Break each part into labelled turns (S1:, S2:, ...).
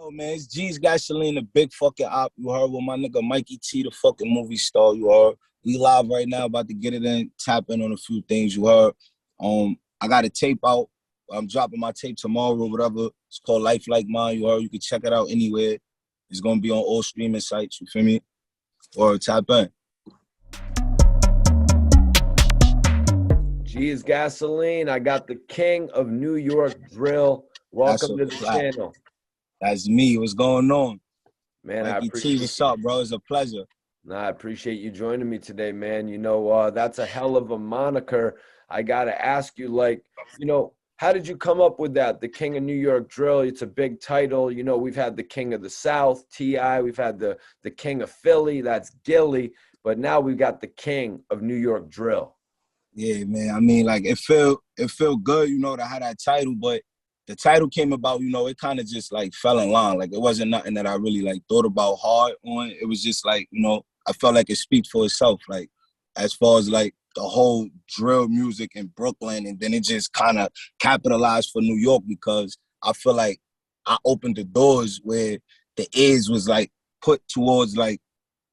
S1: Yo, man, it's G's Gasoline, the big fucking op. You heard with my nigga Mikey T, the fucking movie star. You heard. We live right now, about to get it in, tap in on a few things. You heard. I got a tape out. I'm dropping my tape tomorrow, whatever. It's called Life Like Mine. You heard. You can check it out anywhere. It's gonna be on all streaming sites. You feel me? Or tap in.
S2: G's Gasoline. I got the king of New York drill. Welcome to the channel.
S1: That's me. What's going on?
S2: Man,
S1: Mikey
S2: I appreciate
S1: T, what's up, bro? It's a pleasure.
S2: Nah, I appreciate you joining me today, man. You know, that's a hell of a moniker. I got to ask you, like, you know, how did you come up with that? The King of New York Drill. It's a big title. You know, we've had the King of the South, T.I. We've had the King of Philly, that's Gilly. But now we've got the King of New York Drill.
S1: Yeah, man. I mean, like, it felt good, you know, to have that title, but the title came about, you know, it kind of just, like, fell in line. Like, it wasn't nothing that I really, like, thought about hard on. It was just, like, you know, I felt like it speaks for itself, like, as far as, like, the whole drill music in Brooklyn, and then it just kind of capitalized for New York because I feel like I opened the doors where the ears was, like, put towards, like,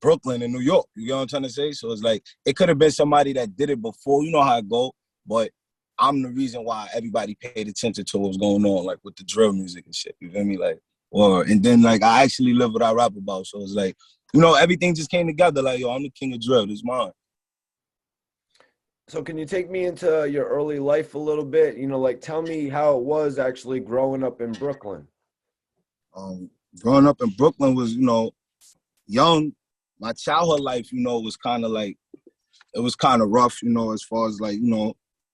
S1: Brooklyn and New York. You know what I'm trying to say? So it's like, it could have been somebody that did it before. You know how it go, but I'm the reason why everybody paid attention to what's going on, like with the drill music and shit. You feel me? Like, and then like I actually live what I rap about. So it's like, you know, everything just came together. Like, yo, I'm the king of drill. This is mine.
S2: So can you take me into your early life a little bit? You know, like tell me how it was actually growing up in Brooklyn.
S1: Growing up in Brooklyn was, you know, young. My childhood life, you know, was kind of like, it was kind of rough, you know, as far as like, you know,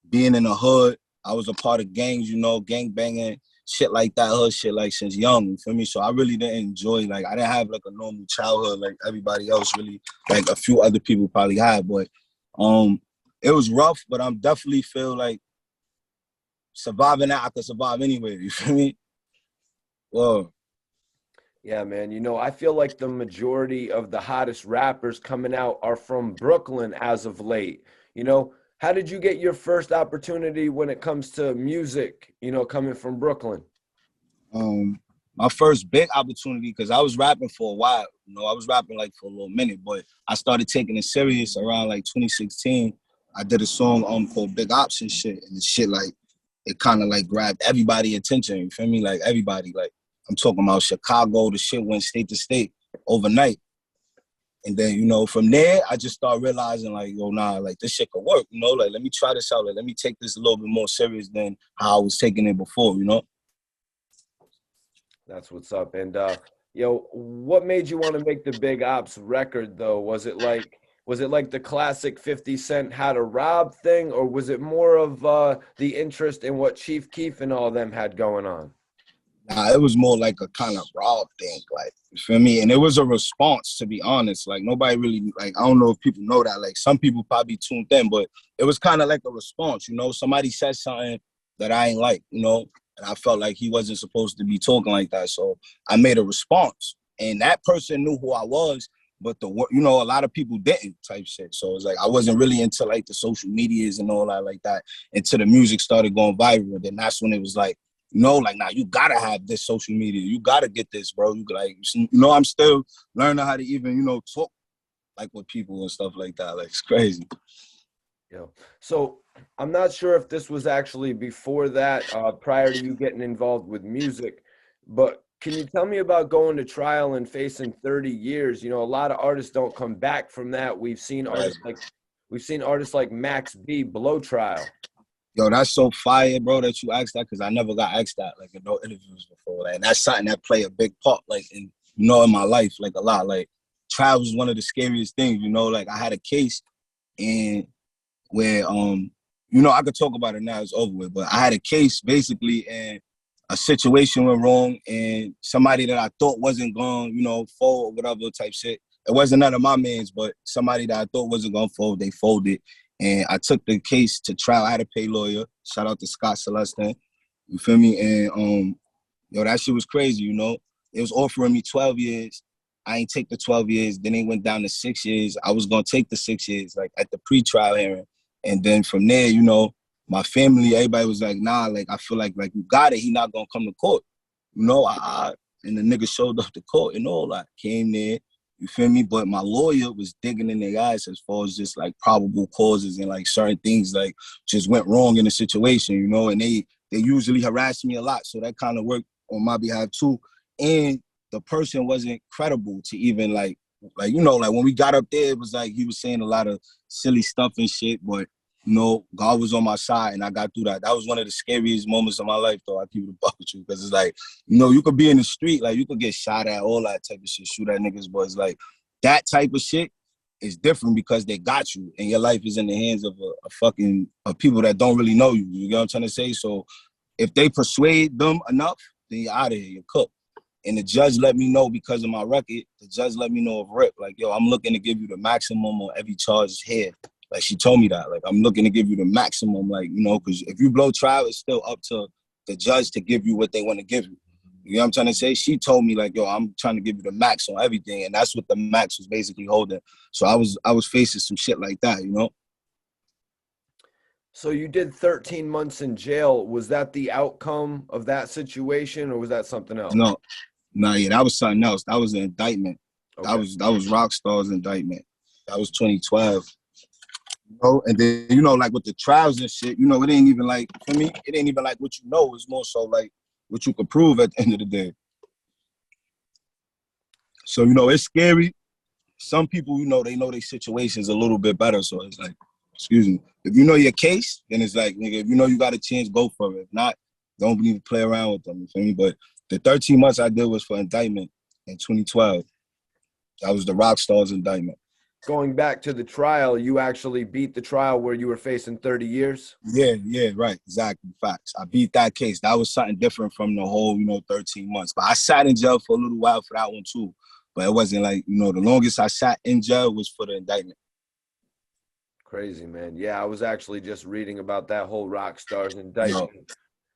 S1: being in the hood. I was a part of gangs, you know, gang banging, shit like that, hood shit, like since young, you feel me? So I really didn't enjoy, like, I didn't have like a normal childhood like everybody else really, like a few other people probably had, but it was rough, but I'm definitely feel like surviving that, I could survive anywhere, you feel me? Well.
S2: Yeah, man. You know, I feel like the majority of the hottest rappers coming out are from Brooklyn as of late. You know, how did you get your first opportunity when it comes to music, you know, coming from Brooklyn?
S1: My first big opportunity, because I was rapping for a while. You know, I was rapping like for a little minute, but I started taking it serious around like 2016. I did a song called Big Ops and shit, and the shit like, it kind of like grabbed everybody's attention, you feel me? Like everybody, like, I'm talking about Chicago, the shit went state to state overnight. And then, you know, from there, I just started realizing like, yo, nah, like this shit could work, you know? Like, let me try this out. Like, let me take this a little bit more serious than how I was taking it before, you know?
S2: That's what's up. And, yo, what made you want to make the Big Ops record, though? Was it like the classic 50 Cent How to Rob thing, or was it more of the interest in what Chief Keef and all them had going on?
S1: Nah, it was more like a kind of raw thing, like, you feel me? And it was a response, to be honest. Like, nobody really, like, I don't know if people know that. Like, some people probably tuned in, but it was kind of like a response, you know? Somebody said something that I ain't like, you know? And I felt like he wasn't supposed to be talking like that. So I made a response. And that person knew who I was, but you know, a lot of people didn't type shit. So it's like, I wasn't really into, like, the social medias and all that like that until the music started going viral. And then that's when it was like, you know, like, nah, you gotta have this social media. You gotta get this, bro. You like, you know, I'm still learning how to even, you know, talk like with people and stuff like that. Like, it's crazy.
S2: Yeah. So I'm not sure if this was actually before that, prior to you getting involved with music, but can you tell me about going to trial and facing 30 years? You know, a lot of artists don't come back from that. We've seen artists like Max B blow trial.
S1: Yo, that's so fire, bro, that you asked that, because I never got asked that, like, in no interviews before. Like, and that's something that play a big part, like, in, you know, in my life, like, a lot. Like, trial was one of the scariest things, you know? Like, I had a case and where, you know, I could talk about it now, it's over with, but I had a case, basically, and a situation went wrong, and somebody that I thought wasn't going, you know, fold or whatever type shit. It wasn't none of my mans, but somebody that I thought wasn't going to fold, they folded. And I took the case to trial. I had to pay lawyer. Shout out to Scott Celestin. You feel me? And yo, that shit was crazy, you know? It was offering me 12 years. I ain't take the 12 years. Then it went down to 6 years. I was gonna take the 6 years, like at the pre-trial hearing. And then from there, you know, my family, everybody was like, nah, like I feel like you got it. He not gonna come to court. You know, and the nigga showed up to court and all that. Came there, you feel me? But my lawyer was digging in their eyes as far as just like probable causes and like certain things like just went wrong in the situation, you know, and they usually harass me a lot. So that kind of worked on my behalf too. And the person wasn't credible to even like, you know, like when we got up there, it was like he was saying a lot of silly stuff and shit, but you know, God was on my side and I got through that. That was one of the scariest moments of my life, though. I keep it a buck with you because it's like, you know, you could be in the street, like you could get shot at, all that type of shit, shoot at niggas, but it's like that type of shit is different because they got you and your life is in the hands of a people that don't really know you. You get what I'm trying to say? So if they persuade them enough, then you're out of here, you're cooked. And the judge let me know because of my record, the judge let me know of rip, like, yo, I'm looking to give you the maximum on every charge here. Like, she told me that. Like, I'm looking to give you the maximum, like, you know, because if you blow trial, it's still up to the judge to give you what they want to give you. You know what I'm trying to say? She told me, like, yo, I'm trying to give you the max on everything. And that's what the max was basically holding. So I was facing some shit like that, you know?
S2: So you did 13 months in jail. Was that the outcome of that situation or was that something else?
S1: No, yeah, that was something else. That was an indictment. Okay. That was Rockstar's indictment. That was 2012. You know, and then, you know, like with the trials and shit, you know, it ain't even like, for me, it ain't even like what you know. It's more so like what you could prove at the end of the day. So, you know, it's scary. Some people, you know, they know their situation's a little bit better. So it's like, excuse me, if you know your case, then it's like, nigga, if you know you got a chance, go for it. If not, don't even play around with them, you feel me? But the 13 months I did was for indictment in 2012. That was the Rockstar's indictment.
S2: Going back to the trial, you actually beat the trial where you were facing 30 years?
S1: Yeah, right, exactly, facts. I beat that case. That was something different from the whole, you know, 13 months. But I sat in jail for a little while for that one too. But it wasn't like, you know, the longest I sat in jail was for the indictment.
S2: Crazy, man. Yeah, I was actually just reading about that whole Rockstar's indictment.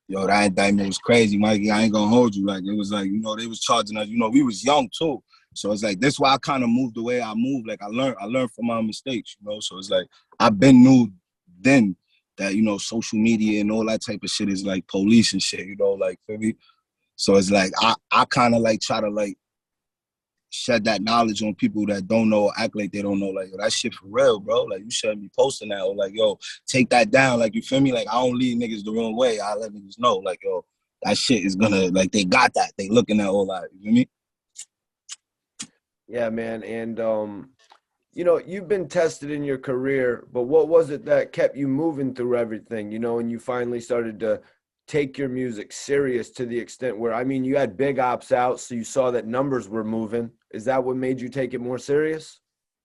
S1: Yo, that indictment was crazy, Mikey. I ain't gonna hold you. Like, it was like, you know, they was charging us. You know, we was young too. So it's like, that's why I kind of moved the way I moved. Like, I learned from my mistakes, you know? So it's like, I've been knew then that, you know, social media and all that type of shit is like police and shit, you know, like, feel me? So it's like, I kind of like try to like shed that knowledge on people that don't know or act like they don't know. Like, yo, that shit for real, bro. Like, you shouldn't be posting that. Or like, yo, take that down. Like, you feel me? Like, I don't lead niggas the wrong way. I let niggas know. Like, yo, that shit is gonna, like, they got that. They looking at all that. You feel me?
S2: Yeah, man. And, you know, you've been tested in your career, but what was it that kept you moving through everything, you know, and you finally started to take your music serious to the extent where, I mean, you had big ops out, so you saw that numbers were moving. Is that what made you take it more serious?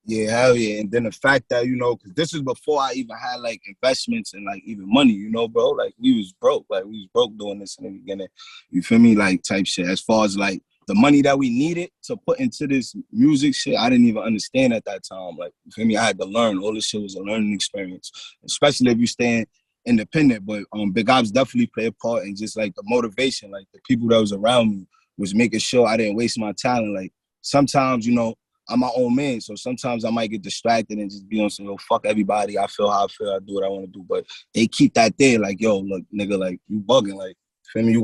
S1: Yeah, hell yeah. And then the fact that, you know, because this is before I even had like investments and like even money, you know, bro. Like, we was broke. Like, we was broke doing this in the beginning. You feel me? Like, type shit. As far as like the money that we needed to put into this music shit, I didn't even understand at that time. Like, you feel me? I had to learn. All this shit was a learning experience, especially if you stand independent. But Big Ops definitely play a part in just like the motivation. Like, the people that was around me was making sure I didn't waste my talent. Like, sometimes, you know, I'm my own man, so sometimes I might get distracted and just be on some, yo, fuck everybody. I feel how I feel. I do what I want to do. But they keep that there, like, yo, look, nigga, like, you bugging. Like, feel me? You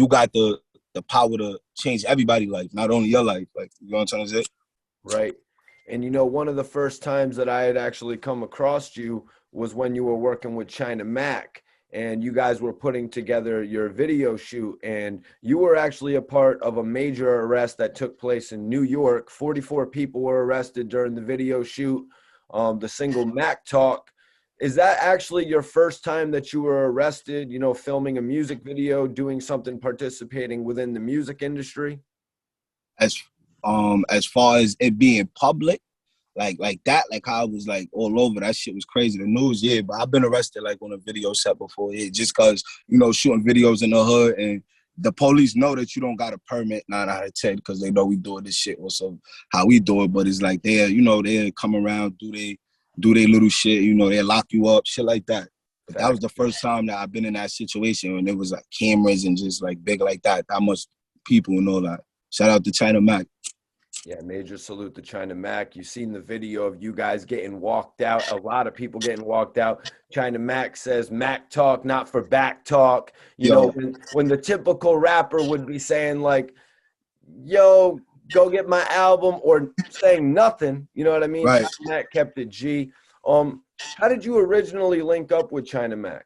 S1: got the power to change everybody's life, not only your life. Like, you know what I'm trying to say?
S2: Right. And, you know, one of the first times that I had actually come across you was when you were working with China Mac and you guys were putting together your video shoot, and you were actually a part of a major arrest that took place in New York. 44 people were arrested during the video shoot, the single Mac Talk. Is that actually your first time that you were arrested, you know, filming a music video, doing something, participating within the music industry?
S1: As far as it being public, like that, like how I was like all over, that shit was crazy. The news, yeah, but I've been arrested like on a video set before, yeah, just cause, you know, shooting videos in the hood and the police know that you don't got a permit 9 out of 10 because they know we doing this shit also how we do it. But it's like they'll come around, do they little shit, you know, they lock you up, shit like that. But that was the first time that I've been in that situation when there was like cameras and just like big like that much people and all that. Shout out to China Mac.
S2: Yeah, major salute to China Mac. You've seen the video of you guys getting walked out, a lot of people getting walked out. China Mac says, Mac talk, not for back talk. You know, when the typical rapper would be saying like, yo, go get my album, or saying nothing. You know what I mean?
S1: Right.
S2: China Mac kept it G. How did you originally link up with China Mac?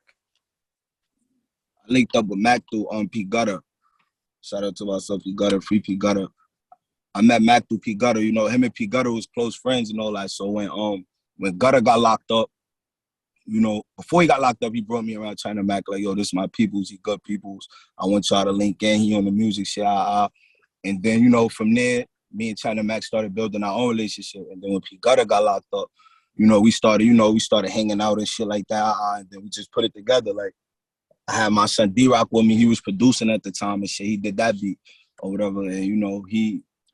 S1: I linked up with Mac through P Gutter. Shout out to myself, P Gutter, free P Gutter. I met Mac through P Gutter. You know, him and P Gutter was close friends and all that. So when Gutter got locked up, you know, before he got locked up, he brought me around China Mac, like, yo, this is my peoples, he good peoples. I want y'all to link in, he on the music shit, And then, you know, from there, me and China Mac started building our own relationship. And then when P Gutter got locked up, you know, we started hanging out and shit like that. And then we just put it together. Like, I had my son D-Rock with me. He was producing at the time and shit. He did that beat or whatever. And, you know,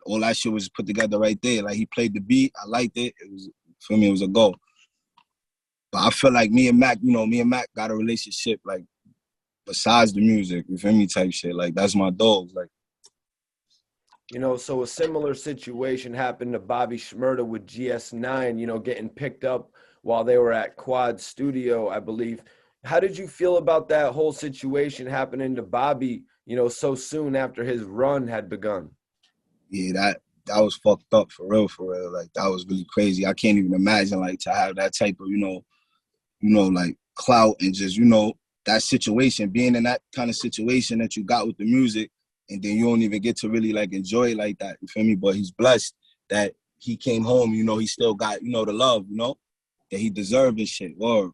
S1: all that shit was put together right there. Like, he played the beat. I liked it. It was, for me, it was a go. But I feel like me and Mac got a relationship, like, besides the music, you feel me, type shit. Like, that's my dogs. Like,
S2: you know, so a similar situation happened to Bobby Shmurda with GS9, you know, getting picked up while they were at Quad Studio, I believe. How did you feel about that whole situation happening to Bobby, you know, so soon after his run had begun?
S1: Yeah, that was fucked up for real. Like, that was really crazy. I can't even imagine, like, to have that type of, you know, like, clout and just, you know, that situation, being in that kind of situation that you got with the music, and then you don't even get to really, like, enjoy it like that, you feel me? But he's blessed that he came home, you know, he still got, you know, the love, you know, that he deserved and shit. Word.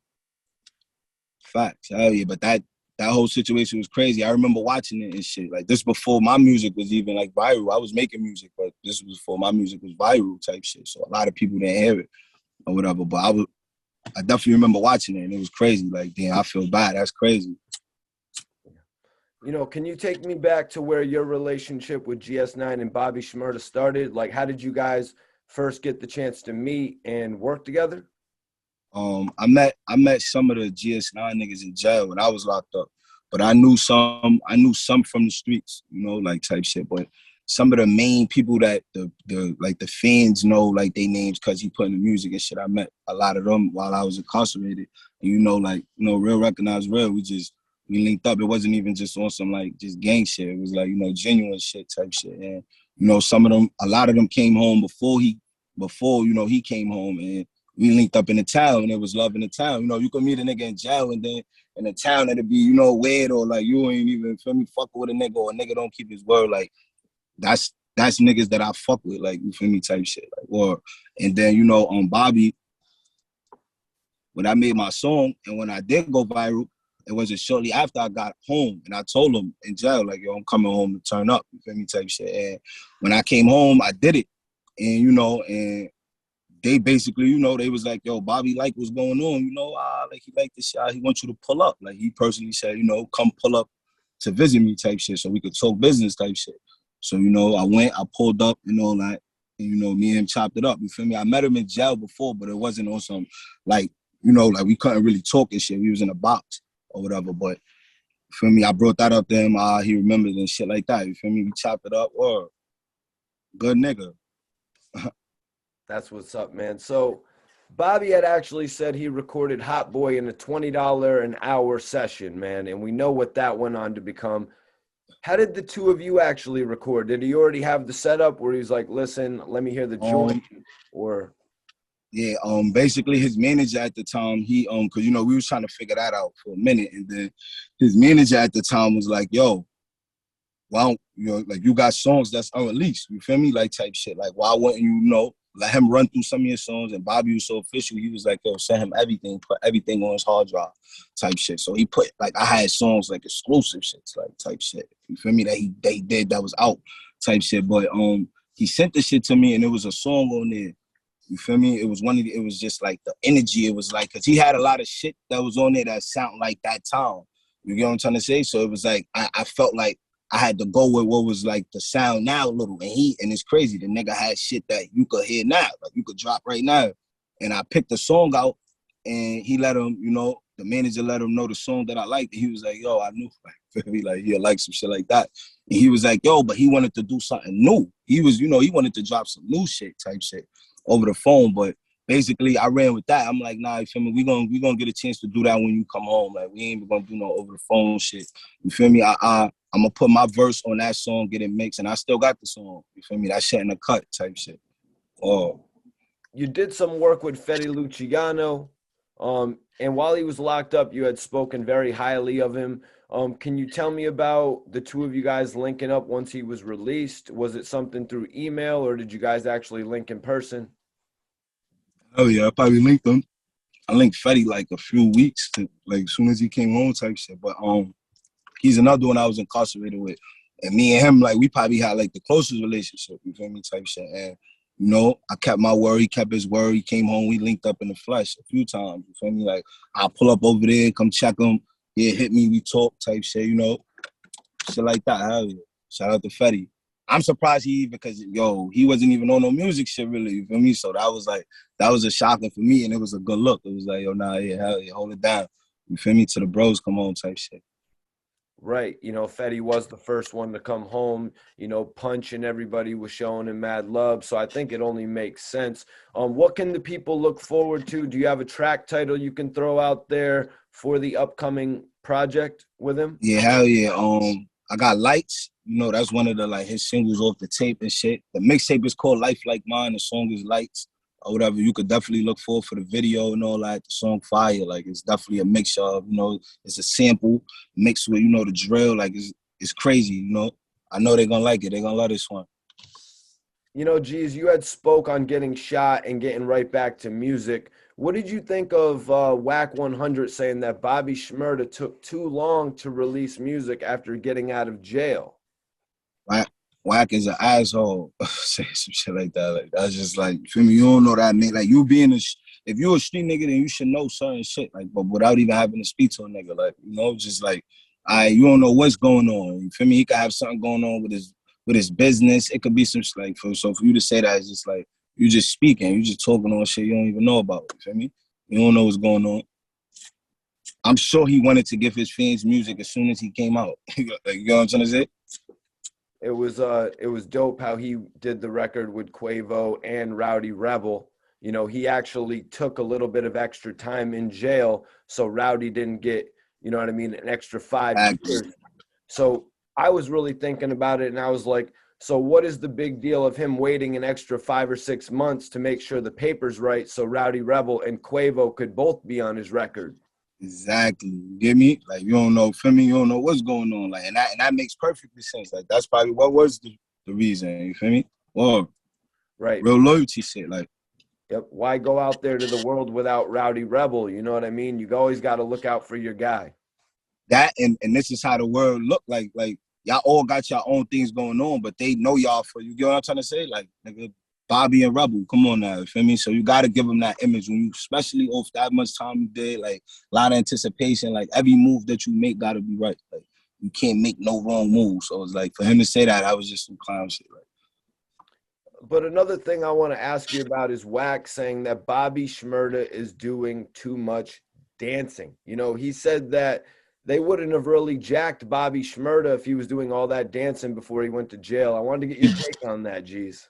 S1: Facts, hell yeah. But that whole situation was crazy. I remember watching it and shit. Like, this before my music was even, like, viral. I was making music, but this was before my music was viral type shit. So a lot of people didn't hear it or whatever. But I definitely remember watching it, and it was crazy. Like, damn, I feel bad. That's crazy.
S2: You know, can you take me back to where your relationship with GS9 and Bobby Shmurda started? Like, how did you guys first get the chance to meet and work together?
S1: I met some of the GS9 niggas in jail when I was locked up, but I knew some from the streets, you know, like, type shit. But some of the main people that the fans know, like, they names because he put in the music and shit. I met a lot of them while I was incarcerated, and, you know, like, you know, real recognize real. We linked up. It wasn't even just on some, like, just gang shit. It was, like, you know, genuine shit type shit. And, you know, a lot of them came home before you know, he came home, and we linked up in the town, and it was love in the town. You know, you could meet a nigga in jail, and then in the town it'd be, you know, weird, or, like, you ain't even, feel me, fuck with a nigga, or a nigga don't keep his word. Like, that's niggas that I fuck with, like, you feel me, type shit. Like, or, and then, you know, on Bobby, when I made my song, and when I did go viral, it wasn't shortly after I got home, and I told him in jail, like, yo, I'm coming home to turn up, you feel me, type shit. And when I came home, I did it. And, you know, and they basically, you know, they was like, yo, Bobby like what's going on, you know, like, he like this shit, he wants you to pull up. Like, he personally said, you know, come pull up to visit me type shit so we could talk business type shit. So, you know, I pulled up and all that, and, you know, me and him chopped it up, you feel me? I met him in jail before, but it wasn't on some, like, you know, like, we couldn't really talk and shit. We was in a box or whatever, but, you feel me? I brought that up to him, he remembered and shit like that, you feel me? We chopped it up, or good nigga.
S2: That's what's up, man. So Bobby had actually said he recorded Hot Boy in a $20 an hour session, man. And we know what that went on to become. How did the two of you actually record? Did he already have the setup where he's like, listen, let me hear the joint? Or
S1: yeah, basically his manager at the time, he cause, you know, we was trying to figure that out for a minute, and then his manager at the time was like, yo, why don't, you know, like, you got songs that's unreleased, you feel me, like, type shit. Like, why wouldn't you, you know, let him run through some of your songs? And Bobby was so official, he was like, yo, send him everything, put everything on his hard drive type shit. So he put, like, I had songs, like, exclusive shits, like, type shit, you feel me, that they did that was out type shit. But he sent the shit to me, and it was a song on there, you feel me? It was just like the energy. It was like, cause he had a lot of shit that was on there that sound like that town. You get what I'm trying to say? So it was like, I felt like I had to go with what was like the sound now a little. And it's crazy. The nigga had shit that you could hear now, like, you could drop right now. And I picked the song out, and he let him, you know, the manager let him know the song that I liked. And he was like, yo, I knew, like, he'll like some shit like that. And he was like, yo, but he wanted to do something new. He was, you know, he wanted to drop some new shit type shit over the phone. But basically I ran with that. I'm like, nah, you feel me? We gonna get a chance to do that when you come home. Like we ain't gonna do no over the phone shit. You feel me? I'm gonna put my verse on that song, get it mixed, and I still got the song. You feel me? That shit in the cut type shit. Oh.
S2: You did some work with Fetty Luciano, and while he was locked up, you had spoken very highly of him. Can you tell me about the two of you guys linking up once he was released? Was it something through email, or did you guys actually link in person?
S1: Oh yeah, I probably linked them. I linked Fetty like a few weeks to, like as soon as he came home type shit. But he's another one I was incarcerated with. And me and him, like we probably had like the closest relationship, you feel me, type shit. And you know, I kept my word, he kept his word. He came home, we linked up in the flesh a few times, you feel me? Like I'll pull up over there, come check him, yeah, hit me, we talk type shit, you know. Shit like that, hell yeah. Shout out to Fetty. I'm surprised because he wasn't even on no music shit really, you feel me? So that was a shocker for me and it was a good look. It was like, yo, nah, yeah, hell yeah, hold it down. You feel me? To the bros come on type shit.
S2: Right. Fetty was the first one to come home, Punch and everybody was showing him mad love. So I think it only makes sense. What can the people look forward to? Do you have a track title you can throw out there for the upcoming project with him?
S1: Yeah, hell yeah. I got Lights. You know, that's one of the his singles off the tape and shit. The mixtape is called Life Like Mine. The song is Lights or whatever. You could definitely look forward for the video and all that. The song fire. Like it's definitely a mixture of, it's a sample mixed with, the drill. Like it's crazy, I know they're gonna like it. They're gonna love this one.
S2: Jezz, you had spoke on getting shot and getting right back to music. What did you think of Wack 100 saying that Bobby Shmurda took too long to release music after getting out of jail?
S1: Wack is an asshole. Say some shit like that. Like that's just like, feel me? You don't know that nigga. Like you if you a street nigga, then you should know certain shit. Like, but without even having to speak to a nigga, like just like, you don't know what's going on. You feel me? He could have something going on with his business. It could be some like so for you to say that, it's just like you just speaking, you just talking on shit you don't even know about. You feel me? You don't know what's going on. I'm sure he wanted to give his fans music as soon as he came out. Like, you know what I'm trying to say?
S2: It was dope how he did the record with Quavo and Rowdy Rebel. He actually took a little bit of extra time in jail, so Rowdy didn't get, an extra 5 years. So I was really thinking about it, and I was like, so what is the big deal of him waiting an extra 5 or 6 months to make sure the paper's right so Rowdy Rebel and Quavo could both be on his record?
S1: Exactly. You get me? Like you don't know, feel me? You don't know what's going on. Like and that makes perfectly sense. Like that's probably what was the reason, you feel me? Well,
S2: right.
S1: Real loyalty shit, like.
S2: Yep. Why go out there to the world without Rowdy Rebel? You know what I mean? You always got to look out for your guy.
S1: That and this is how the world look like y'all all got your own things going on, but they know y'all for, you get what I'm trying to say? Like, nigga, Bobby and Rebel, come on now, you feel me? So you got to give them that image when you, especially off that much time you did, like a lot of anticipation, like every move that you make got to be right. Like you can't make no wrong moves. So it's like for him to say that, I was just some clown shit. Like.
S2: But another thing I want to ask you about is Wack saying that Bobby Shmurda is doing too much dancing. He said that they wouldn't have really jacked Bobby Shmurda if he was doing all that dancing before he went to jail. I wanted to get your take on that, Jezz.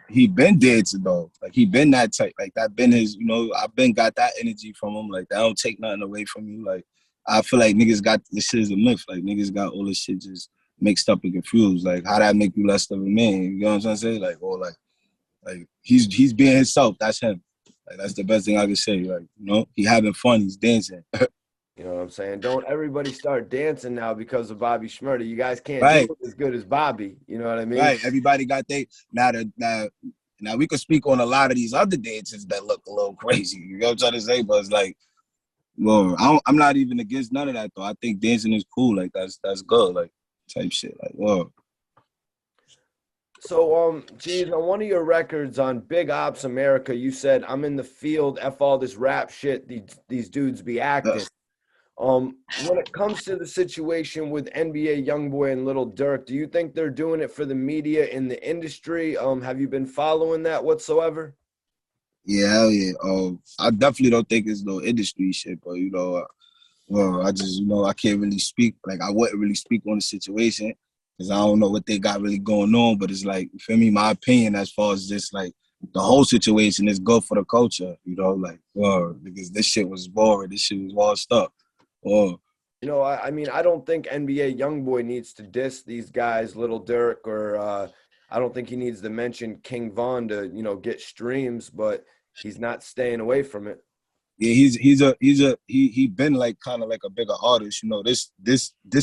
S1: He been dancing though. Like he been that type. Like that been his, I've been got that energy from him. Like that don't take nothing away from you. Like I feel like niggas got, this shit is a myth. Like niggas got all this shit just mixed up and confused. Like how that make you less of a man? You know what I'm trying to say? Like, or like he's being himself. That's him. Like that's the best thing I can say. Like, he having fun, he's dancing.
S2: You know what I'm saying? Don't everybody start dancing now because of Bobby Shmurda. You guys can't
S1: right.
S2: do it as good as Bobby. You know what I mean?
S1: Right. Everybody got now we could speak on a lot of these other dances that look a little crazy. You know what I'm trying to say? But it's like, well, I'm not even against none of that though. I think dancing is cool. Like that's good. Like type shit. Like, whoa.
S2: So, Jezz, on one of your records on Big Ops America, you said, "I'm in the field, F all this rap shit, these dudes be acting." When it comes to the situation with NBA YoungBoy and Lil Durk, do you think they're doing it for the media in the industry? Have you been following that whatsoever?
S1: Yeah, hell yeah. I definitely don't think it's no industry shit, but well, I just I can't really speak. Like I wouldn't really speak on the situation because I don't know what they got really going on. But it's like, you feel me? My opinion as far as just like the whole situation is good for the culture, you know, like, because this shit was boring, this shit was washed up.
S2: You know, I mean, I don't think NBA YoungBoy needs to diss these guys, Little Dirk, or I don't think he needs to mention King Von to, you know, get streams, but he's not staying away from it.
S1: Yeah, he been like kind of like a bigger artist, you know. This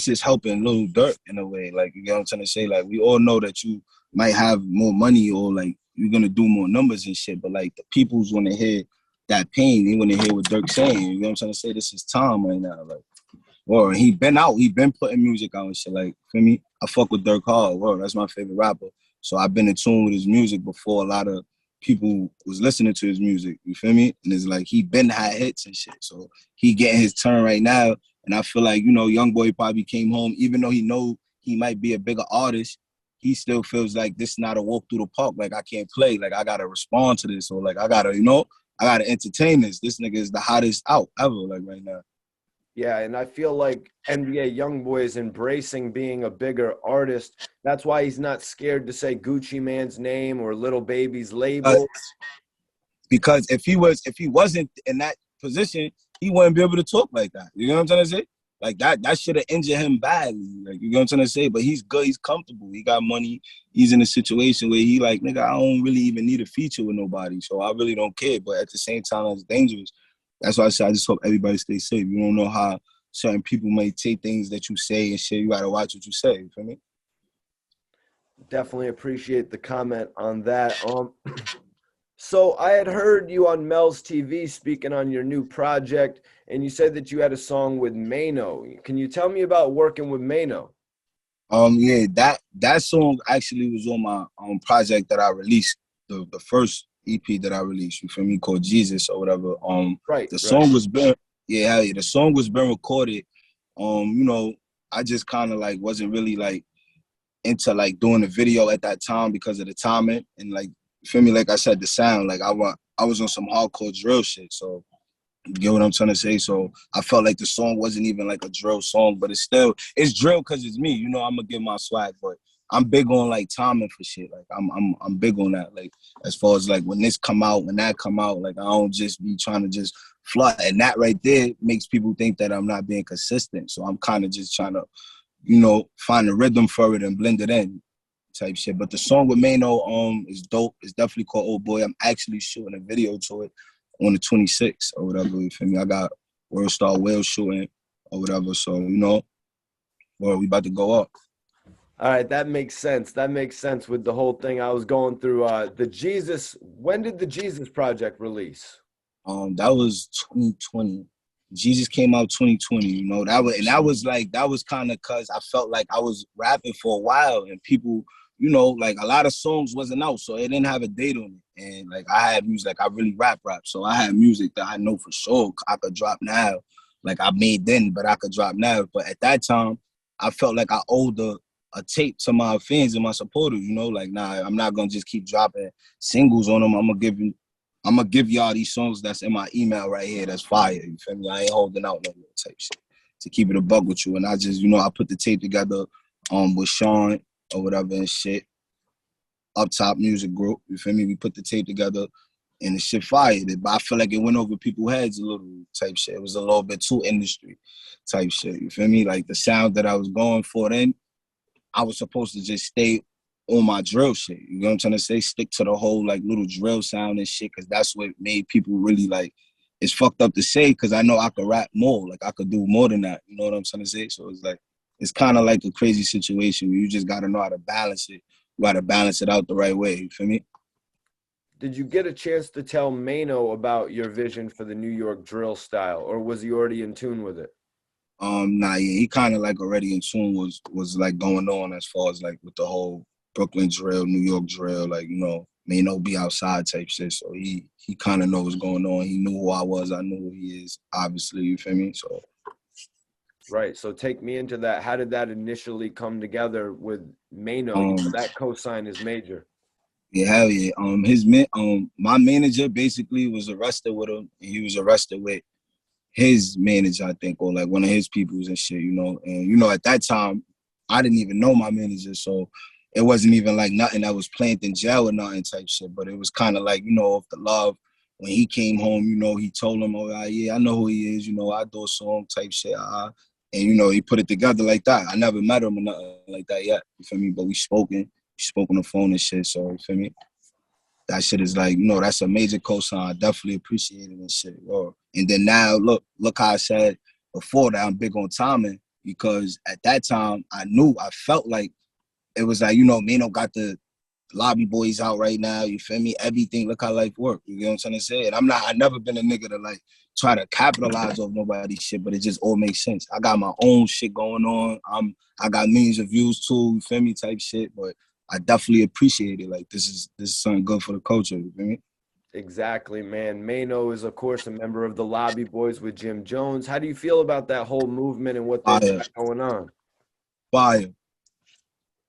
S1: is helping Lil Durk in a way, like, you know what I'm trying to say. Like, we all know that you might have more money or like you're gonna do more numbers and shit, but like the people's want to hear that pain. They want to hear what Durk's saying. You know what I'm trying to say? This is time right now, like. Or he been putting music out and shit. Like, feel me? I fuck with Durk hard. Word, that's my favorite rapper. So I've been in tune with his music before a lot of people was listening to his music. You feel me? And it's like he been had hits and shit. So he getting his turn right now. And I feel like, you know, YoungBoy probably came home, even though he know he might be a bigger artist, he still feels like this is not a walk through the park. Like, I can't play. Like, I gotta respond to this. Or like, I gotta, you know, I gotta entertain this. This nigga is the hottest out ever, like, right now.
S2: Yeah, and I feel like NBA YoungBoy is embracing being a bigger artist. That's why he's not scared to say Gucci Mane's name or Little Baby's label.
S1: Because if he wasn't in that position, he wouldn't be able to talk like that. You know what I'm trying to say? Like, that should have injured him badly. Like, you know what I'm trying to say? But he's good, he's comfortable, he got money, he's in a situation where he like, nigga, I don't really even need a feature with nobody, so I really don't care. But at the same time, it's dangerous. That's why I say I just hope everybody stays safe. You don't know how certain people may take things that you say and shit. You gotta watch what you say. You feel me?
S2: Definitely appreciate the comment on that. So I had heard you on Mel's TV speaking on your new project, and you said that you had a song with Mano. Can you tell me about working with Mano?
S1: Yeah, that song actually was on my project that I released, the first EP that I released, you feel me, called Jesus or whatever. The song was been, yeah, the song was been recorded. You know, I just kind of like wasn't really like into like doing a video at that time because of the timing and like, you feel me, like I said, the sound, like I was on some hardcore drill shit, so you get what I'm trying to say? So I felt like the song wasn't even like a drill song, but it's drill because it's me. You know, I'm gonna give my swag, but I'm big on like timing for shit. Like I'm big on that. Like, as far as like when this come out, when that come out, like I don't just be trying to just flood. And that right there makes people think that I'm not being consistent. So I'm kind of just trying to, you know, find a rhythm for it and blend it in type shit. But the song with Mano is dope. It's definitely called Old Boy. I'm actually shooting a video to it on the 26th or whatever, you feel me? I got World Star Whale shooting or whatever, so, you know, well, we about to go up.
S2: All right, that makes sense. That makes sense with the whole thing I was going through. The Jesus, when did the Jesus project release?
S1: That was 2020. Jesus came out 2020, you know. That was kind of cause I felt like I was rapping for a while and people, you know, like a lot of songs wasn't out, so it didn't have a date on it. And like I had music, like I really rap. So I had music that I know for sure I could drop now. Like I made then, but I could drop now. But at that time, I felt like I owed a tape to my fans and my supporters, you know, like, nah, I'm not gonna just keep dropping singles on them. I'm gonna give y'all these songs that's in my email right here that's fire. You feel me? I ain't holding out no more type shit. To keep it a bug with you. And I just, you know, I put the tape together with Sean or whatever and shit. Up Top Music Group, you feel me? We put the tape together and the shit fired. But I feel like it went over people's heads a little type shit. It was a little bit too industry type shit, you feel me? Like the sound that I was going for then, I was supposed to just stay on my drill shit. You know what I'm trying to say? Stick to the whole like little drill sound and shit, because that's what made people really like, it's fucked up to say because I know I could rap more. Like I could do more than that. You know what I'm trying to say? So it's like, it's kind of like a crazy situation where you just got to know how to balance it. You got to balance it out the right way. You feel me?
S2: Did you get a chance to tell Mano about your vision for the New York drill style, or was he already in tune with it?
S1: Nah, yeah, he kind of like already in tune was like going on as far as like with the whole Brooklyn drill, New York drill, like, you know, Mano be outside type shit. So he kind of knows what's going on. He knew who I was. I knew who he is, obviously, you feel me? So.
S2: Right. So take me into that. How did that initially come together with Mano? That cosign is major.
S1: Yeah, hell yeah. My manager basically was arrested with him, and he was arrested with his manager, I think, or like one of his peoples and shit, you know. And, you know, at that time, I didn't even know my manager. So it wasn't even like nothing that was planned in jail or nothing type shit, but it was kind of like, you know, off the love. When he came home, you know, he told him, oh, yeah, I know who he is, you know, I do a song type shit, and, you know, he put it together like that. I never met him or nothing like that yet, you feel me? But we spoke on the phone and shit, so, you feel me? That shit is like, you know, that's a major cosign. I definitely appreciate it and shit. And then now, look how I said before that I'm big on timing, because at that time, I felt like it was like, you know, Mano got the lobby boys out right now, you feel me? Everything, look how life work, you know what I'm trying to say? And I never been a nigga to like try to capitalize off nobody's shit, but it just all makes sense. I got my own shit going on. I got millions of views too, you feel me, type shit, but I definitely appreciate it. Like, this is something good for the culture, you feel me?
S2: Exactly, man. Mano is, of course, a member of the Lobby Boys with Jim Jones. How do you feel about that whole movement and what they've got going on?
S1: Fire.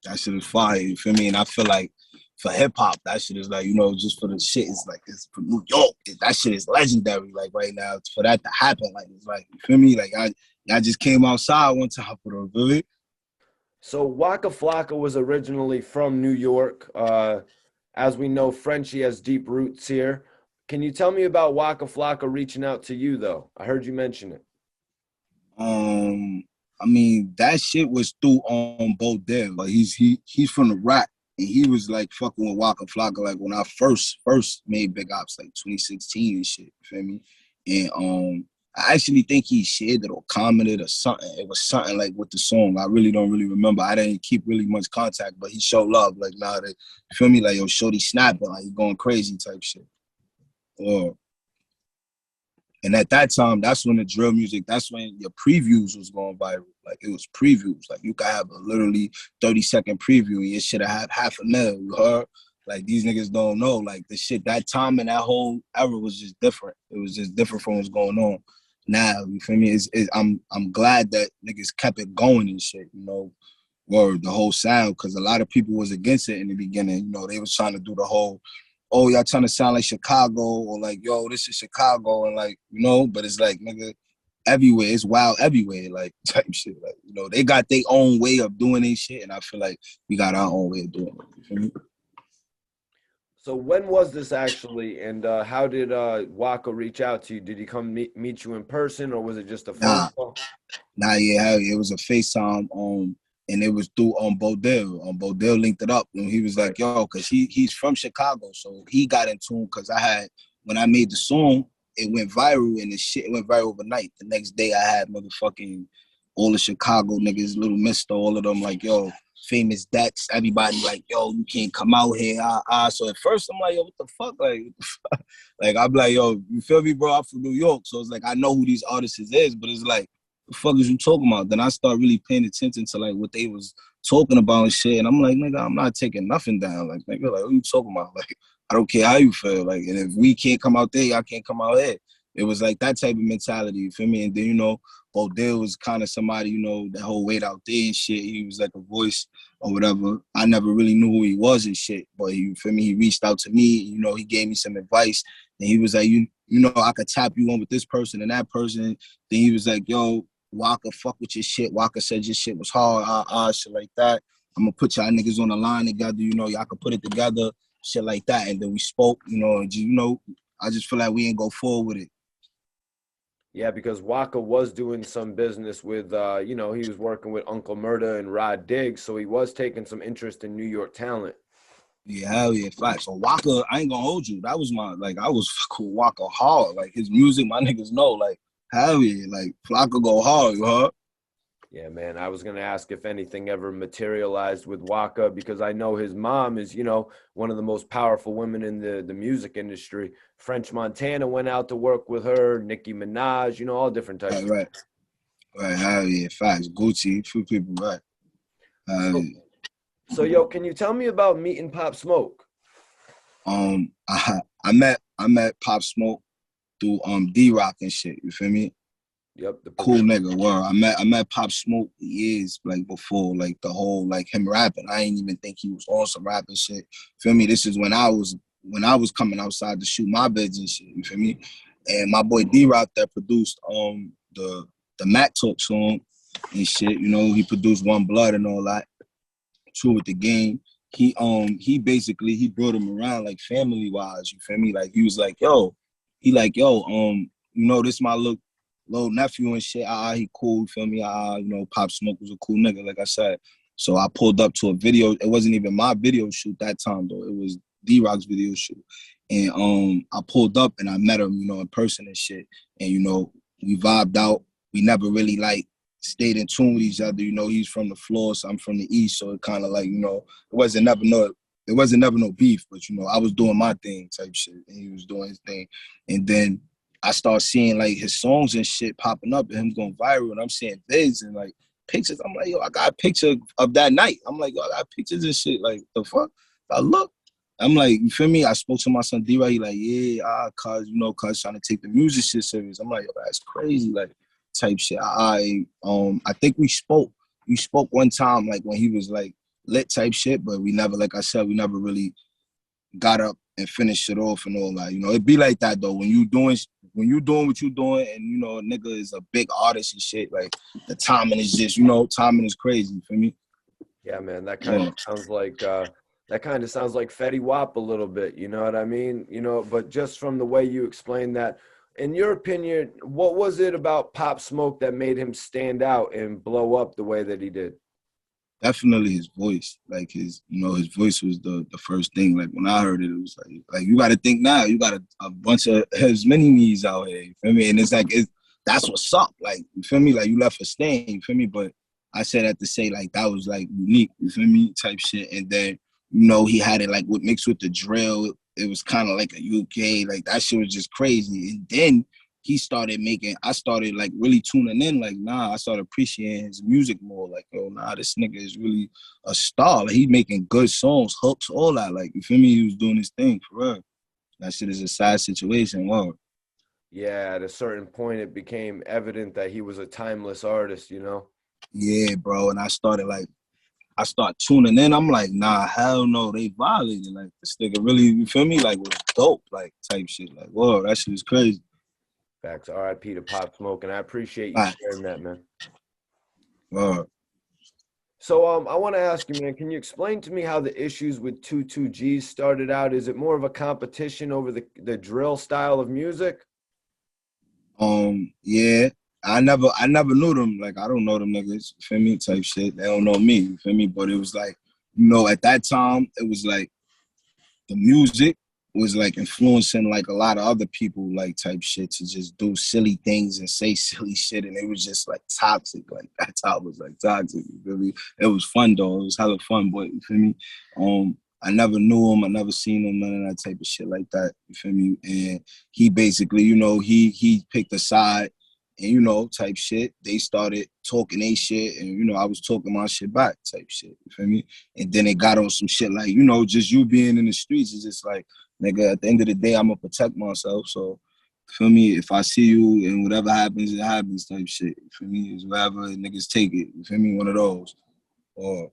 S1: That shit is fire, you feel me? And I feel like for hip hop, that shit is like, you know, just for the shit, it's like, it's for New York. That shit is legendary, like right now. For that to happen, like, it's like, you feel me? Like, I just came outside one time for the, feel me?
S2: So Waka Flocka was originally from New York. As we know, Frenchie has deep roots here. Can you tell me about Waka Flocka reaching out to you, though? I heard you mention it.
S1: I mean, that shit was through Bodell. Like, he's from the rap, and he was like fucking with Waka Flocka like when I first made Big Ops, like 2016 and shit. You feel me? And I actually think he shared it or commented or something. It was something like with the song. I really don't remember. I didn't keep really much contact, but he showed love. Like, nah, you feel me? Like, yo, shorty snapping, like he going crazy type shit. And at that time, that's when the drill music, that's when your previews was going viral. Like, it was previews. Like, you could have a literally 30-second preview and your shit have 500,000, you heard? Like, these niggas don't know. Like, the shit, that time and that whole era was just different. It was just different from what's going on now. You feel me? I'm glad that niggas kept it going and shit, you know, or the whole sound, because a lot of people was against it in the beginning. You know, they was trying to do the whole, oh, y'all trying to sound like Chicago, or like, yo, this is Chicago, and like, you know, but it's like, nigga, everywhere, it's wild everywhere, like, type shit. Like, you know, they got their own way of doing their shit, and I feel like we got our own way of doing it. You feel me?
S2: So when was this actually, and how did Waka reach out to you? Did he come meet you in person, or was it just a phone call?
S1: Yeah, it was a FaceTime, and it was through Bodell. Bodell linked it up, and he was like, yo, because he's from Chicago, so he got in tune, because when I made the song, it went viral, and it went viral overnight. The next day, I had motherfucking all the Chicago niggas, Little Mister, all of them, like, yo, Famous Dex, everybody like, yo, you can't come out here, So at first, I'm like, yo, what the fuck? Like, I'm like, yo, you feel me, bro? I'm from New York, so it's like, I know who these artists is, but it's like, the fuck is you talking about? Then I start really paying attention to like what they was talking about and shit. And I'm like, nigga, I'm not taking nothing down. Like, nigga, like, what you talking about? Like, I don't care how you feel. Like, and if we can't come out there, y'all can't come out here. It was like that type of mentality, you feel me? And then, you know, Bodell was kind of somebody, you know, that whole weight out there and shit. He was like a voice or whatever. I never really knew who he was and shit. But you feel me? He reached out to me, you know, he gave me some advice. And he was like, you know, I could tap you on with this person and that person. Then he was like, yo, Waka, fuck with your shit. Waka said your shit was hard, shit like that. I'm gonna put y'all niggas on the line together, you know, y'all could put it together, shit like that. And then we spoke, you know, and you know, I just feel like we ain't go forward with it.
S2: Yeah, because Waka was doing some business with, you know, he was working with Uncle Murda and Rod Diggs, so he was taking some interest in New York talent.
S1: Yeah, hell yeah, facts. So Waka, I ain't gonna hold you. That was I was fucking Waka hard. Like, his music, my niggas know, like, hell yeah, like, Flocka go hard, you heard?
S2: Yeah, man, I was going to ask if anything ever materialized with Waka, because I know his mom is, you know, one of the most powerful women in the music industry. French Montana went out to work with her, Nicki Minaj, you know, all different types.
S1: Right, hell yeah, facts. Gucci, few people, right.
S2: So, yo, can you tell me about meeting Pop Smoke?
S1: I met Pop Smoke through D-Rock and shit, you feel me?
S2: Yep.
S1: Cool nigga, word. I met Pop Smoke years like before, like the whole like him rapping. I ain't even think he was on some rapping shit. Feel me? This is when I was coming outside to shoot my bids and shit. You feel me? And my boy D-Rock that produced the Mac Talk song and shit. You know, he produced One Blood and all that. True with the Game. he basically he brought him around like family wise, you feel me? Like he was like, yo, this my little nephew and shit. He cool, you feel me? Pop Smoke was a cool nigga, like I said. So I pulled up to a video. It wasn't even my video shoot that time though. It was D-Rock's video shoot. And I pulled up and I met him, in person and shit. And we vibed out. We never really like stayed in tune with each other. He's from the floor, so I'm from the east. So it kind of like, it wasn't never no beef, but I was doing my thing type shit and he was doing his thing. And then I start seeing like his songs and shit popping up and him going viral, and I'm seeing vids and like pictures. I'm like, yo, I got a picture of that night. I'm like, yo, I got pictures and shit. Like, the fuck? I look. I'm like, you feel me? I spoke to my son D-Rock. He like, yeah, cuz trying to take the music shit serious. I'm like, yo, that's crazy, like type shit. I think we spoke one time, like when he was like lit type shit, but we never, like I said, we never really got up and finished it off and all that. It be like that though. When you doing what you doing and a nigga is a big artist and shit, like the timing is just, timing is crazy, you feel me?
S2: Yeah, man, that kind of sounds like Fetty Wap a little bit, you know what I mean? But just from the way you explained that, in your opinion, what was it about Pop Smoke that made him stand out and blow up the way that he did?
S1: Definitely his voice. Like his voice was the first thing. Like when I heard it, it was like you got to think now. You got a bunch of his mini me's out here. You feel me? And it's like that's what's up. Like, you feel me? Like you left a stain. You feel me? But I said that to say like that was like unique. You feel me? Type shit. And then he had it like mixed with the drill. It was kind of like a UK. Like that shit was just crazy. And then I started like really tuning in, like, nah, I started appreciating his music more. Like, oh, nah, this nigga is really a star. Like, he making good songs, hooks, all that. Like, you feel me? He was doing his thing, for real. That shit is a sad situation, wow.
S2: Yeah, at a certain point, it became evident that he was a timeless artist,
S1: Yeah, bro, and I start tuning in. I'm like, nah, hell no, they violated. Like, this nigga really, you feel me? Like, was dope, like, type shit. Like, whoa, that shit is crazy.
S2: Facts. R.I.P. to Pop Smoke, and I appreciate you sharing that, man. So I want to ask you, man, can you explain to me how the issues with 22Gz started out? Is it more of a competition over the drill style of music?
S1: Yeah. I never knew them. Like, I don't know them niggas, you feel me? Type shit. They don't know me, you feel me? But it was like, at that time, it was like the music was like influencing like a lot of other people, like type shit, to just do silly things and say silly shit, and it was just like toxic. Like that's how it was, like toxic. You feel me? It was fun though. It was hella fun, but you feel me? I never knew him. I never seen him. None of that type of shit like that. You feel me? And he basically, he picked a side, and type shit. They started talking they shit, and I was talking my shit back, type shit. You feel me? And then it got on some shit like, just you being in the streets is just like, nigga, at the end of the day, I'm gonna protect myself. So, feel me? If I see you and whatever happens, it happens, type shit. You feel me? It's whatever, niggas take it. You feel me? One of those. Or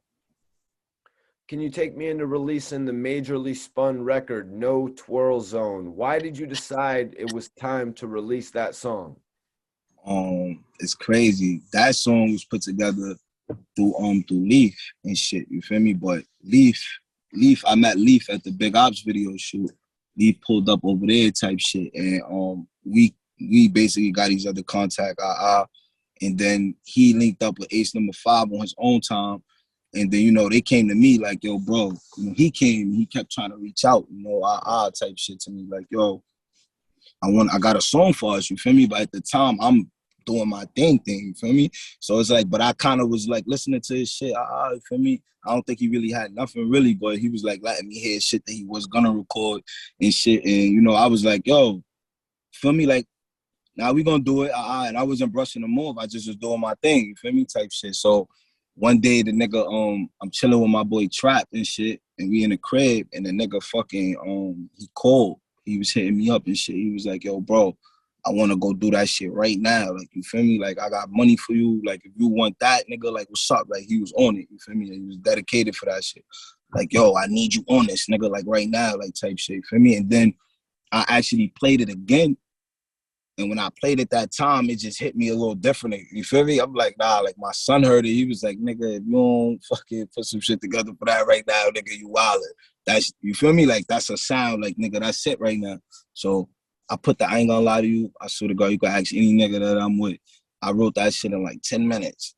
S2: can you take me into releasing the majorly spun record, No Twirl Zone? Why did you decide it was time to release that song?
S1: It's crazy. That song was put together through Leaf and shit. You feel me? But Leaf, I met Leaf at the Big Ops video shoot. Leaf pulled up over there type shit, and we basically got each other contact. And then he linked up with Ace Number 5 on his own time. And then, they came to me like, yo, bro, he kept trying to reach out, type shit to me. Like, yo, I got a song for us, you feel me? But at the time, I'm doing my thing, you feel me? So it's like, but I kind of was like listening to his shit, you feel me? I don't think he really had nothing really, but he was like letting me hear shit that he was gonna record and shit. And, I was like, yo, feel me? Like, now we gonna do it, and I wasn't brushing him off. I just was doing my thing, you feel me? Type shit. So one day the nigga, I'm chilling with my boy Trap and shit, and we in the crib, and the nigga fucking, he called. He was hitting me up and shit. He was like, yo, bro, I want to go do that shit right now. Like, you feel me? Like, I got money for you. Like, if you want that, nigga, like, what's up? Like, he was on it. You feel me? Like, he was dedicated for that shit. Like, yo, I need you on this, nigga, like, right now, like, type shit. You feel me? And then I actually played it again. And when I played it that time, it just hit me a little different. You feel me? I'm like, nah, like my son heard it. He was like, nigga, if you don't fucking put some shit together for that right now, nigga, you wildin'. That's, you feel me? Like, that's a sound, like, nigga, that's it right now. So I ain't gonna lie to you, I swear to God, you can ask any nigga that I'm with. I wrote that shit in like 10 minutes.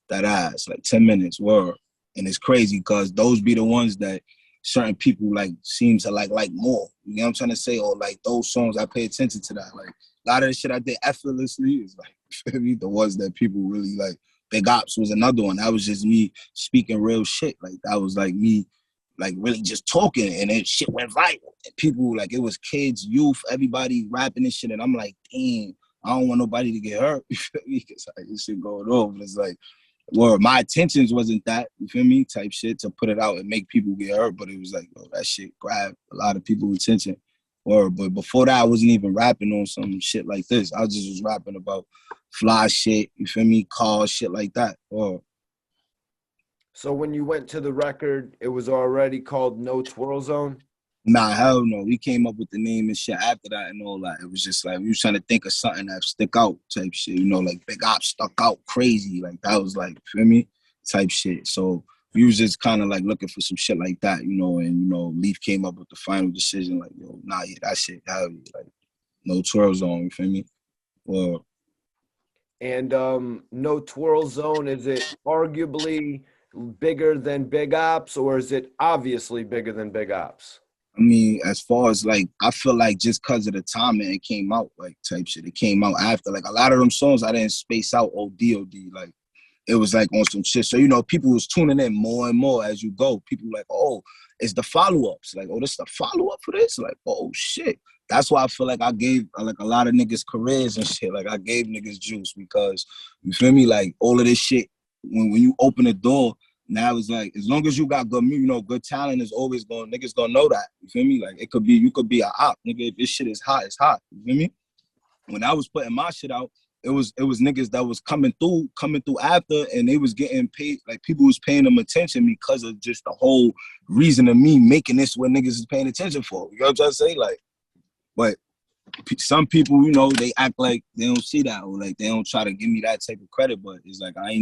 S1: That ass, like 10 minutes, word. And it's crazy because those be the ones that certain people like seem to like more. You know what I'm trying to say? Or like those songs, I pay attention to that. Like a lot of the shit I did effortlessly is like the ones that people really like. Big Ops was another one. That was just me speaking real shit. Like that was like me like really just talking, and then shit went viral. And people like, it was kids, youth, everybody rapping this shit, and I'm like, damn, I don't want nobody to get hurt. You feel me? Because like, this shit going on. But it's like, well, my intentions wasn't that, you feel me, type shit, to put it out and make people get hurt, but it was like, oh, that shit grabbed a lot of people's attention. But before that, I wasn't even rapping on some shit like this. I just was rapping about fly shit, you feel me, cars, shit like that.
S2: So when you went to the record, it was already called No Twirl Zone?
S1: Nah, hell no. We came up with the name and shit after that and all that. It was just like, we was trying to think of something that stick out type shit, you know, like Big Ops stuck out crazy. Like that was like, feel me? Type shit. So we was just kind of like looking for some shit like that, you know, and, you know, Leaf came up with the final decision, like, yo, nah, yeah, that shit, heavy. Like, No Twirl Zone, you feel me? Well,
S2: And No Twirl Zone, is it arguably bigger than Big Ops, or is it obviously bigger than Big Ops?
S1: I mean, as far as like, I feel like just because of the timing it came out, like type shit, it came out after. Like a lot of them songs I didn't space out OD. Like it was like on some shit. So, you know, people was tuning in more and more as you go. People like, oh, it's the follow-ups. Like, oh, this is the follow-up for this? Like, oh, shit. That's why I feel like I gave like a lot of niggas careers and shit. Like I gave niggas juice because, you feel me? Like all of this shit, when you open the door, now it's like, as long as you got good, you know, good talent is always niggas gonna know that. You feel me? Like it could be, you could be a op, nigga. If this shit is hot, it's hot. You feel me? When I was putting my shit out, it was niggas that was coming through after, and they was getting paid. Like people was paying them attention because of just the whole reason of me making this what niggas is paying attention for. You know what I'm trying to say? Like, but some people, you know, they act like they don't see that, or like they don't try to give me that type of credit. But it's like I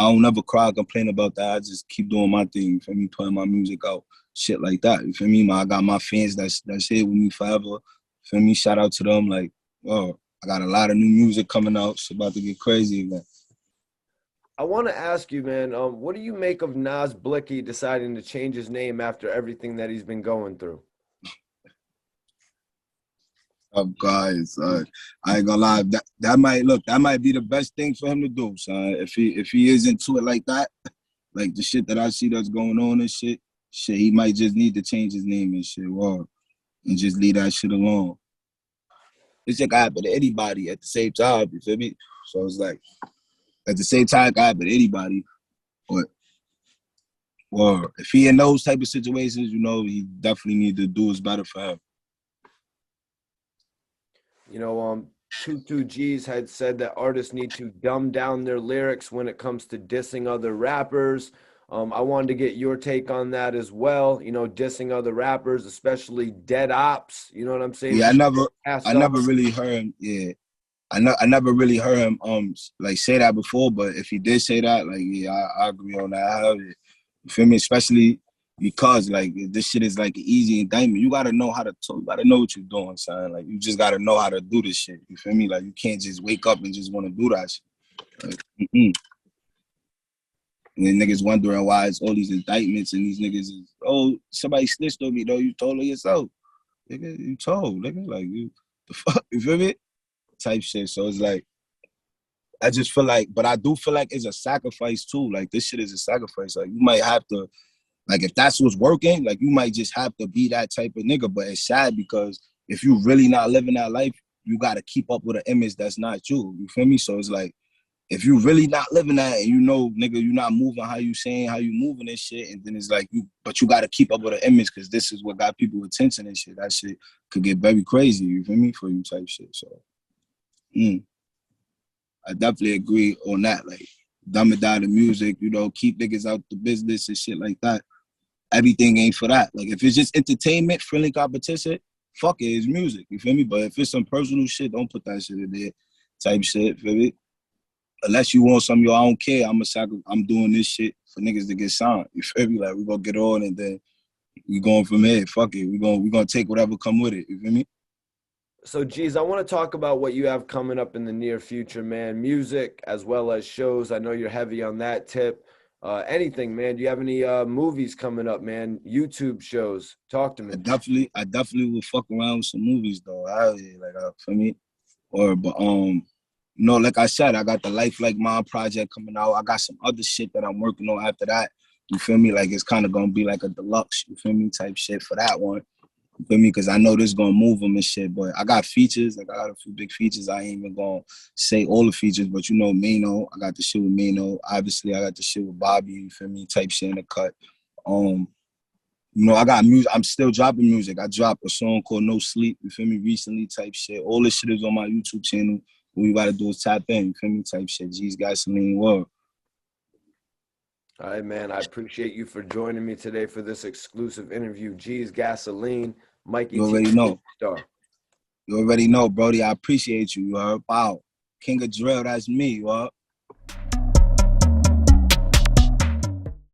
S1: don't never cry or complain about that. I just keep doing my thing. You feel me? Putting my music out, shit like that. You feel me? I got my fans that's here with me forever. You feel me? Shout out to them. Like, oh, I got a lot of new music coming out. It's about to get crazy, man.
S2: I want to ask you, man, what do you make of Nas Blicky deciding to change his name after everything that he's been going through?
S1: Oh, guys, I ain't gonna lie. That might be the best thing for him to do, son. If he is into it like that, like the shit that I see that's going on and shit, he might just need to change his name and shit, wow, and just leave that shit alone. It's like I happen to anybody at the same time, you feel me? So it's like, at the same time, it happen to anybody, but or if he in those type of situations, you know, he definitely need to do what's better for him.
S2: You know, 22G's had said that artists need to dumb down their lyrics when it comes to dissing other rappers. I wanted to get your take on that as well. You know, dissing other rappers, especially dead ops. You know what I'm saying?
S1: Yeah, I never really heard him. Yeah, I never really heard him like say that before. But if he did say that, like, yeah, I agree on that. I heard it. You feel me? Especially because like this shit is like an easy indictment. You gotta know how to talk. You gotta know what you're doing, son. Like you just gotta know how to do this shit. You feel me? Like you can't just wake up and just want to do that shit. Like, and then niggas wondering why it's all these indictments and these niggas is, oh, somebody snitched on me though. You told her yourself. Nigga, you told, nigga. Like you, the fuck, you feel me? Type shit. So it's like, I just feel like, but I do feel like it's a sacrifice too. Like this shit is a sacrifice. Like you might have to, like if that's what's working, like you might just have to be that type of nigga. But it's sad because if you really not living that life, you got to keep up with an image that's not you. You feel me? So it's like, if you really not living that and you know, nigga, you not moving how you saying, how you moving and shit, and then it's like, but you got to keep up with an image because this is what got people attention and shit. That shit could get very crazy, you feel me, for you type shit. So, I definitely agree on that. Like, dumb it down the music, you know, keep niggas out the business and shit like that. Everything ain't for that. Like, if it's just entertainment, friendly competition, fuck it, it's music, you feel me? But if it's some personal shit, don't put that shit in there, type shit, feel me? Unless you want some, yo, I don't care. I'm doing this shit for niggas to get signed. You feel me? Like we gonna get on and then we going from here. Fuck it. We gonna take whatever come with it. You feel me?
S2: So, Jezz, I want to talk about what you have coming up in the near future, man. Music as well as shows. I know you're heavy on that tip. Anything, man. Do you have any movies coming up, man? YouTube shows. Talk to me.
S1: I definitely will fuck around with some movies though. For me. But like I said, I got the Life Like Mine project coming out. I got some other shit that I'm working on after that. You feel me? Like it's kind of gonna be like a deluxe, you feel me, type shit for that one. You feel me? Because I know this gonna move them and shit. But I got features. Like I got a few big features. I ain't even gonna say all the features, but you know, Mano. I got the shit with Mano. Obviously, I got the shit with Bobby. You feel me? Type shit in the cut. I got music. I'm still dropping music. I dropped a song called No Sleep. You feel me? Recently, type shit. All this shit is on my YouTube channel. What we gotta do is tap in. You feel me? Type shit. Jezz Gasoline World.
S2: All right, man. I appreciate you for joining me today for this exclusive interview. Jezz Gasoline, Mikey
S1: You already know.
S2: Star.
S1: You already know, Brody. I appreciate you. You heard? Wow. King of Drill, that's me, you heard?